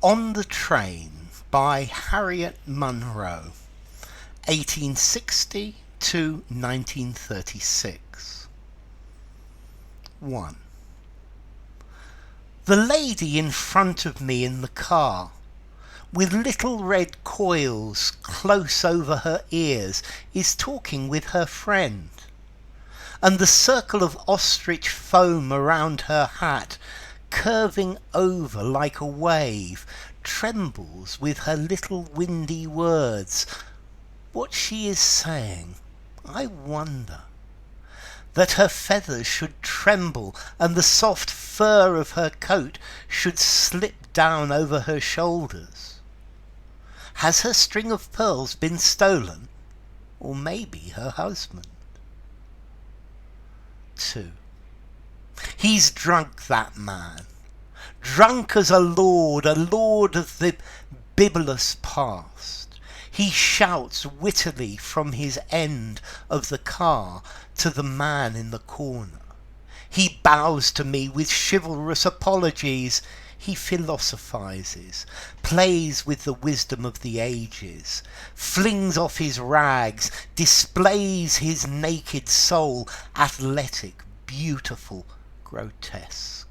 On the Train by Harriet Monroe, 1860 to 1936. 1. The lady in front of me in the car, with little red coils close over her ears, is talking with her friend, and the circle of ostrich foam around her hat, curving over like a wave, trembles with her little windy words. What she is saying, I wonder. That her feathers should tremble and the soft fur of her coat should slip down over her shoulders. Has her string of pearls been stolen? Or maybe her husband? 2. He's drunk, that man. Drunk as a lord of the bibulous past. He shouts wittily from his end of the car to the man in the corner. He bows to me with chivalrous apologies. He philosophizes, plays with the wisdom of the ages, flings off his rags, displays his naked soul, athletic, beautiful, grotesque.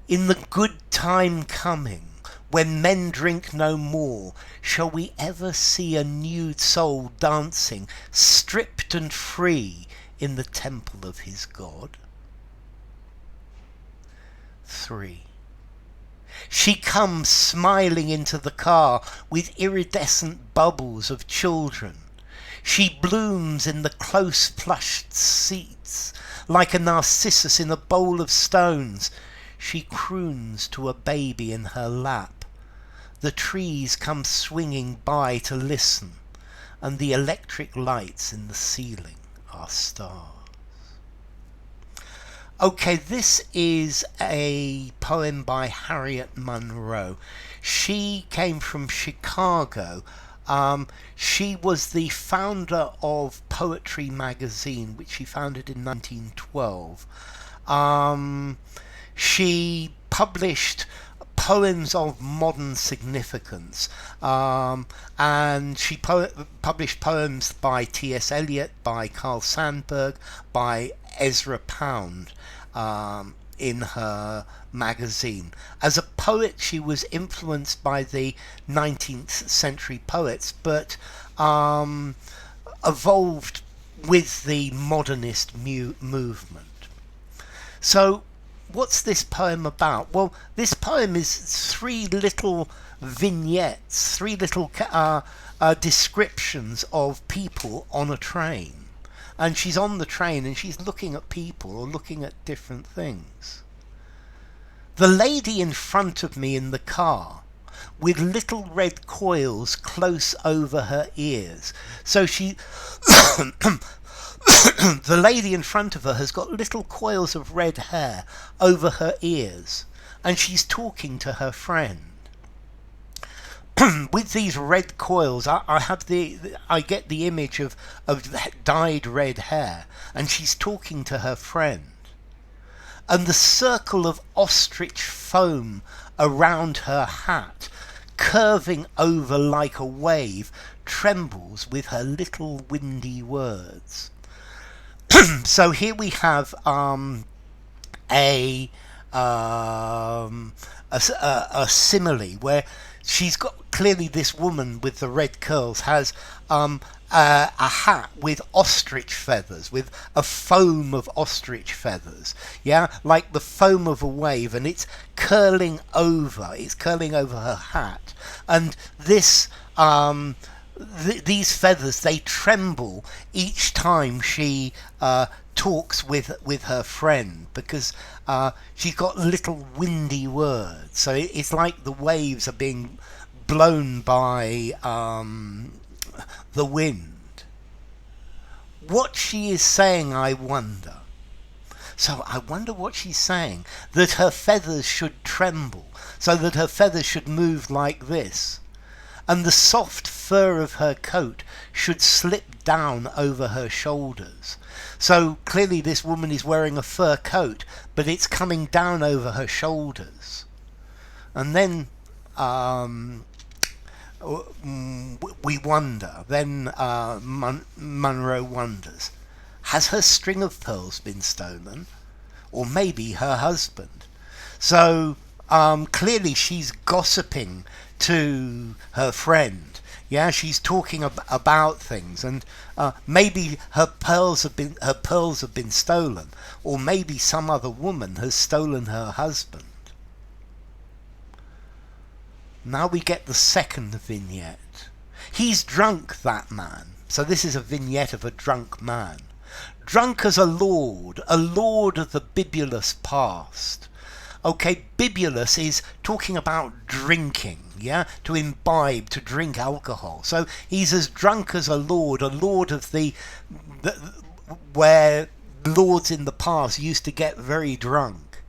In the good time coming, when men drink no more, shall we ever see a nude soul dancing, stripped and free, in the temple of his God? 3. She comes smiling into the car with iridescent bubbles of children. She blooms in the close plushed seats, like a narcissus in a bowl of stones. She croons to a baby in her lap. The trees come swinging by to listen, and the electric lights in the ceiling are stars. Okay, this is a poem by Harriet Monroe. She came from Chicago. She was the founder of Poetry magazine, which she founded in 1912. She published poems of modern significance, and she published poems by T.S. Eliot, by Carl Sandburg, by Ezra Pound in her magazine. As a poet, she was influenced by the 19th century poets, but evolved with the modernist movement. So what's this poem about? Well, this poem is 3 little vignettes, 3 little descriptions of people on a train. And she's on the train and she's looking at people or looking at different things. The lady in front of me in the car, with little red coils close over her ears. So she... The lady in front of her has got little coils of red hair over her ears, and she's talking to her friend. With these red coils, I get the image of dyed red hair, and she's talking to her friend. And the circle of ostrich foam around her hat, curving over like a wave, trembles with her little windy words. So here we have a simile where she's got, clearly this woman with the red curls has a hat with ostrich feathers, with a foam of ostrich feathers, yeah, like the foam of a wave, and it's curling over her hat, and this these feathers, they tremble each time she talks with her friend, because she's got little windy words. So it's like the waves are being blown by the wind. What she is saying, I wonder. So I wonder what she's saying. That her feathers should tremble, so that her feathers should move like this. And the soft fur of her coat should slip down over her shoulders. So clearly this woman is wearing a fur coat, but it's coming down over her shoulders. And then we wonder, then Monroe wonders, has her string of pearls been stolen? Or maybe her husband? So clearly she's gossiping to her friend. Yeah, she's talking about things, and maybe her pearls have been stolen, or maybe some other woman has stolen her husband. Now we get the second vignette. He's drunk, that man. So this is a vignette of a drunk man. Drunk as a lord of the bibulous past. Okay, bibulous is talking about drinking, yeah? To imbibe, to drink alcohol. So he's as drunk as a lord of the where lords in the past used to get very drunk.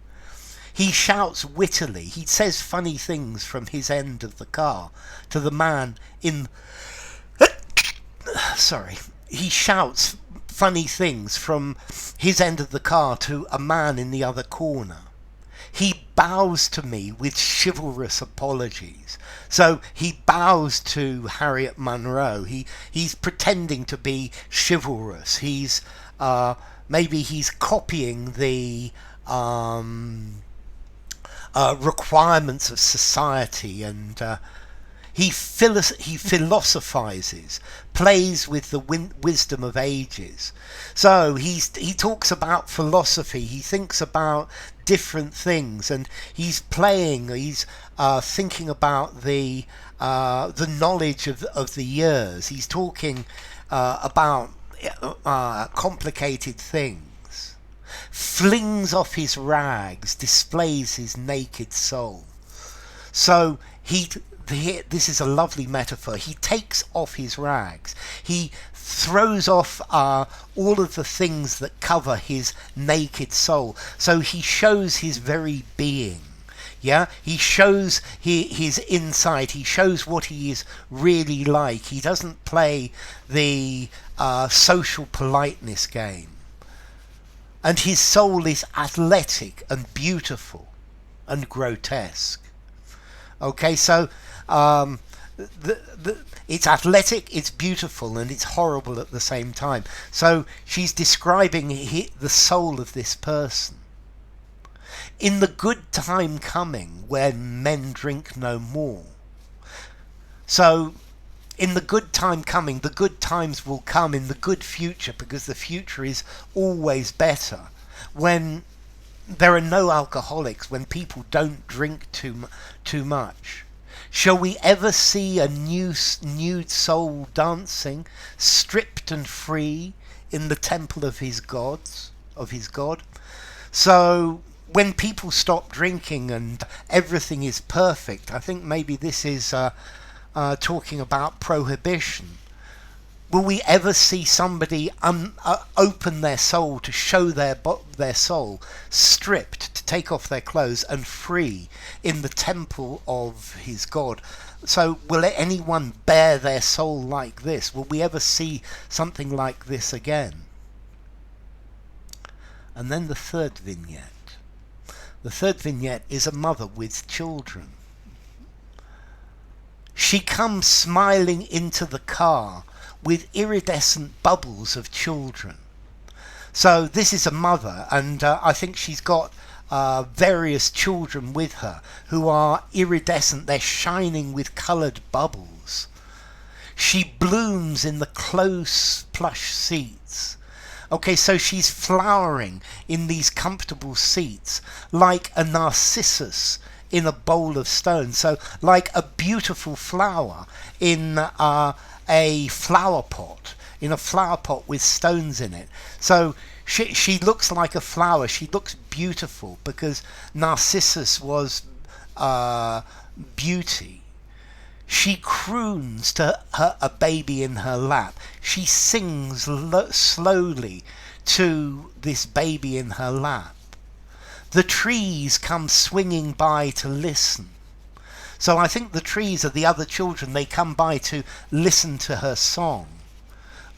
He shouts wittily. He says funny things from his end of the car to the man in... Sorry. He shouts funny things from his end of the car to a man in the other corner. He bows to me with chivalrous apologies. So he bows to Harriet Monroe. He's pretending to be chivalrous. Maybe he's copying the requirements of society, and he philosophizes, plays with the wisdom of ages. So he talks about philosophy. He thinks about different things, and he's thinking about the knowledge of the years. He's talking about complicated things. Flings off his rags, displays his naked soul. So this is a lovely metaphor. He takes off his rags. He throws off all of the things that cover his naked soul. So he shows his very being. Yeah, he shows his inside. He shows what he is really like. He doesn't play the social politeness game. And his soul is athletic and beautiful and grotesque. Okay, so it's athletic, it's beautiful, and it's horrible at the same time. So she's describing the soul of this person. In the good time coming, when men drink no more. So in the good time coming, the good times will come in the good future, because the future is always better. When there are no alcoholics, when people don't drink too much. Shall we ever see a nude soul dancing, stripped and free, in the temple of his God? So when people stop drinking and everything is perfect, I think maybe this is talking about prohibition. Will we ever see somebody open their soul to show their soul, stripped, to take off their clothes and free in the temple of his God? So will anyone bare their soul like this? Will we ever see something like this again? And then the third vignette. The third vignette is a mother with children. She comes smiling into the car with iridescent bubbles of children. So this is a mother, and I think she's got various children with her who are iridescent. They're shining with coloured bubbles. She blooms in the close plush seats. Okay, so she's flowering in these comfortable seats like a narcissus in a bowl of stone. So like a beautiful flower in a flower pot, with stones in it. So she looks like a flower. She looks beautiful because Narcissus was beauty. She croons to a baby in her lap. She sings slowly to this baby in her lap. The trees come swinging by to listen. So I think the trees are the other children. They come by to listen to her song.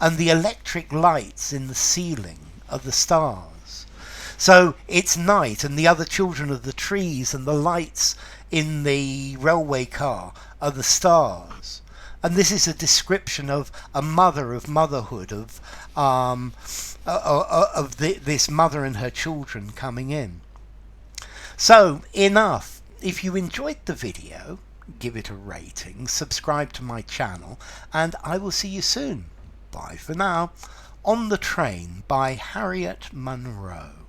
And the electric lights in the ceiling are the stars. So it's night, and the other children are the trees, and the lights in the railway car are the stars. And this is a description of a mother, of motherhood, this mother and her children coming in. So enough. If you enjoyed the video, give it a rating, subscribe to my channel, and I will see you soon. Bye for now. On the Train by Harriet Monroe.